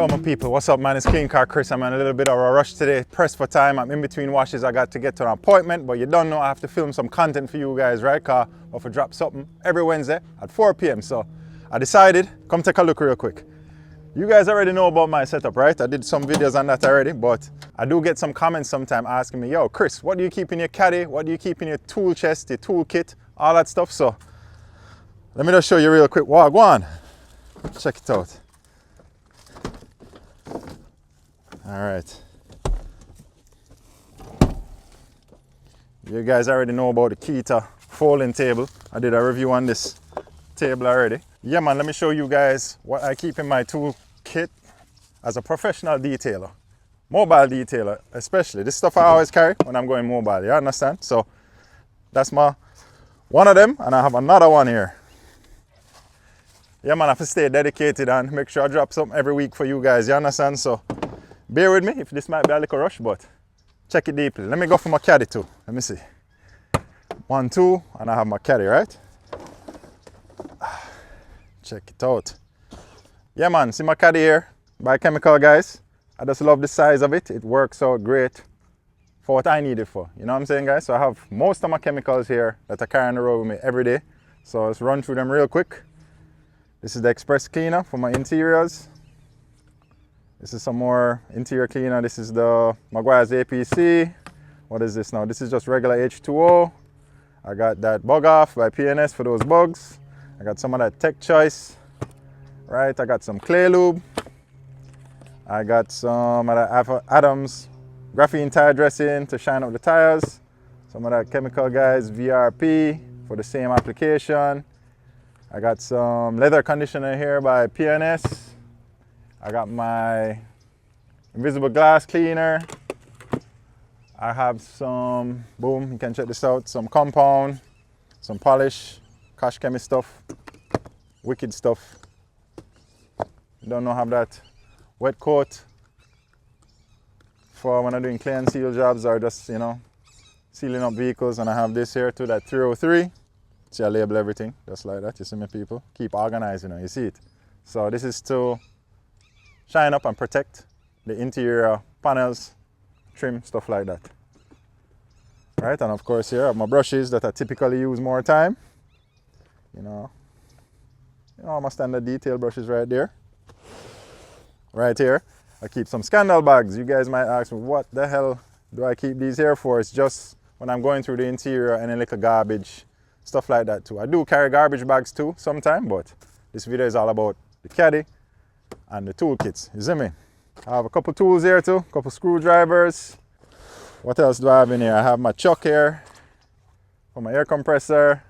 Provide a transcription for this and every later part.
Yo, my people, what's up, man? It's Clean Car Chris. I'm in a little bit of a rush today, pressed for time. I'm in between washes. I got to get to an appointment, but you don't know I have to film some content for you guys, right? Cause I have to drop something every Wednesday at 4 p.m. So I decided, come take a look real quick. You guys already know about my setup, right? I did some videos on that already, but I do get some comments sometimes asking me, yo, Chris, what do you keep in your caddy? What do you keep in your tool chest, your tool kit, all that stuff? So let me just show you real quick. Wow, go on. Check it out. All right. You guys already know about the Kita folding table. I did a review on this table already. Yeah, man, let me show you guys what I keep in my tool kit as a professional detailer. Mobile detailer, especially. This stuff I always carry when I'm going mobile, you understand? So that's one of them, and I have another one here. Yeah, man, I have to stay dedicated and make sure I drop something every week for you guys, you understand? So bear with me if this might be a little rush, but check it deeply. Let me go for my caddy too. Let me see. 1, 2, and I have my caddy, right? Check it out. Yeah, man, see my caddy here by Chemical, guys. I just love the size of it. It works out great for what I need it for. You know what I'm saying, guys? So I have most of my chemicals here that I carry on the road with me every day. So let's run through them real quick. This is the express cleaner for my interiors. This is some more interior cleaner. This is the Maguire's APC. What is this now? This is just regular H2O. I got that bug off by PNS for those bugs. I got some of that Tech Choice, right? I got some clay lube. I got some of that Adams graphene tire dressing to shine up the tires. Some of that Chemical, guys, VRP for the same application. I got some leather conditioner here by PNS. I got my invisible glass cleaner. I have some, boom, you can check this out, some compound, some polish, Cash Chemist stuff, wicked stuff. Don't know, have that wet coat for when I'm doing clean and seal jobs or just, you know, sealing up vehicles. And I have this here too, that 303. See, I label everything just like that. You see me, people? Keep organized, you know, you see it. So this is to shine up and protect the interior panels, trim, stuff like that. Right, and of course here I have my brushes that I typically use more time. You know, my standard detail brushes right there. Right here, I keep some scandal bags. You guys might ask me, what the hell do I keep these here for? It's just when I'm going through the interior and any little garbage, stuff like that too. I do carry garbage bags too sometimes, but this video is all about the caddy and the tool kits. You see me? I have a couple tools here too, a couple screwdrivers. What else do I have in here? I have my chuck here for my air compressor.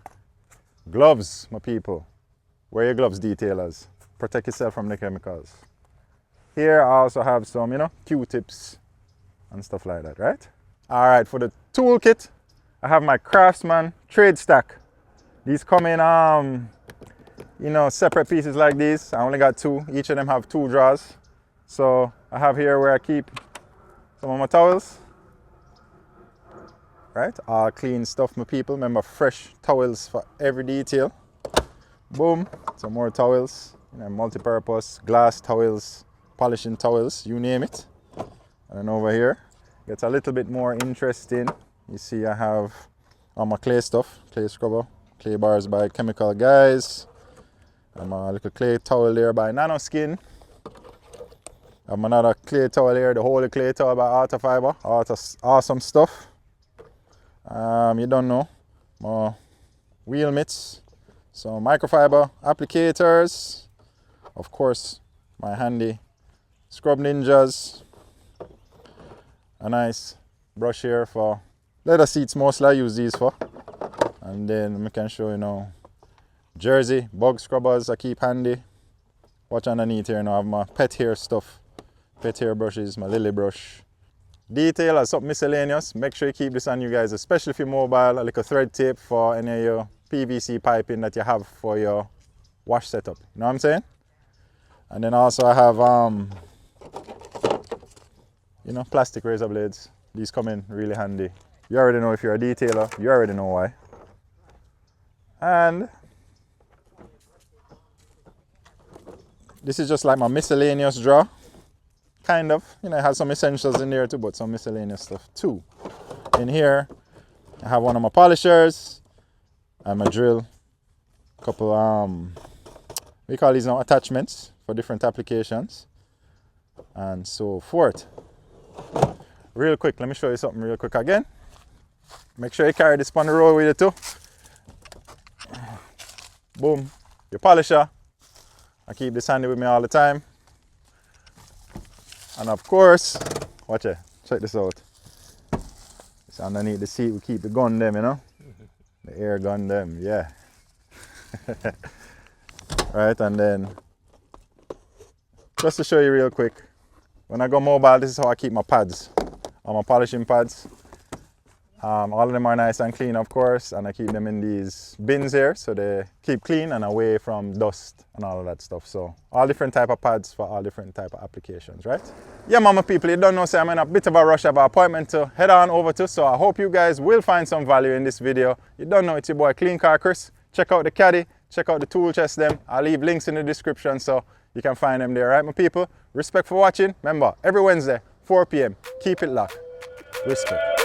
Gloves, my people. Wear your gloves, detailers. Protect yourself from the chemicals. Here I also have some, you know, Q-tips and stuff like that, right? All right, for the tool kit, I have my Craftsman trade stack. These come in, you know, separate pieces like these. I only got 2. Each of them have 2 drawers. So I have here where I keep some of my towels. Right, all clean stuff, my people. Remember, fresh towels for every detail. Boom, some more towels, you know, multi-purpose, glass towels, polishing towels, you name it. And then over here, gets a little bit more interesting. You see I have all my clay stuff, clay scrubber, clay bars by Chemical, guys. And my little clay towel there by Nanoskin. I have another clay towel here, the holy clay towel by Auto Fiber. Awesome stuff. You don't know, my wheel mitts, some microfiber applicators, of course my handy Scrub Ninjas, a nice brush here for leather seats, mostly I use these for, and then I can show you now jersey bug scrubbers I keep handy. Watch underneath here now, I have my pet hair stuff, pet hair brushes, my lily brush. Detail or something miscellaneous, make sure you keep this on you guys, especially if you're mobile, a little thread tape for any of your PVC piping that you have for your wash setup. You know what I'm saying? And then also I have, you know, plastic razor blades. These come in really handy. You already know if you're a detailer, you already know why. And this is just like my miscellaneous drawer. kind of. You know, it has some essentials in there too, but some miscellaneous stuff too. In here, I have one of my polishers and my drill. A couple, we call these now attachments for different applications and so forth. Real quick, let me show you something real quick again. Make sure you carry this on the road with you too. Boom, your polisher. I keep this handy with me all the time. And of course, watch it, check this out. It's underneath the seat, we keep the gun them, you know? The air gun them, yeah. Right, and then, just to show you real quick, when I go mobile, this is how I keep my pads, all my polishing pads. All of them are nice and clean, of course, and I keep them in these bins here, so they keep clean and away from dust and all of that stuff. So, all different type of pads for all different type of applications, right? Yeah, mama people, you don't know, so I'm in a bit of a rush of an appointment to head on over to, so I hope you guys will find some value in this video. You don't know, it's your boy Clean Car Chris. Check out the Caddy, check out the tool chest them. I'll leave links in the description so you can find them there, right, my people? Respect for watching. Remember, every Wednesday, 4 p.m. Keep it locked. Respect.